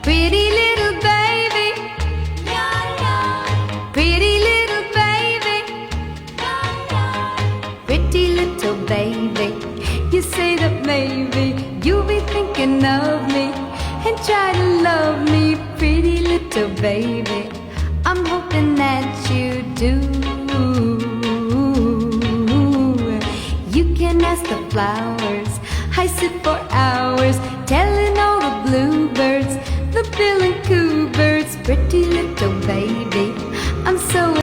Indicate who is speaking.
Speaker 1: Pretty little baby, pretty little baby, pretty little baby. You say that maybe you'll be thinking of me and try to love me, pretty little baby. I'm hoping that you do. You can ask the flowers, I sit for hours telling all the bluebirds, the bill and coo birds, pretty little baby. I'm so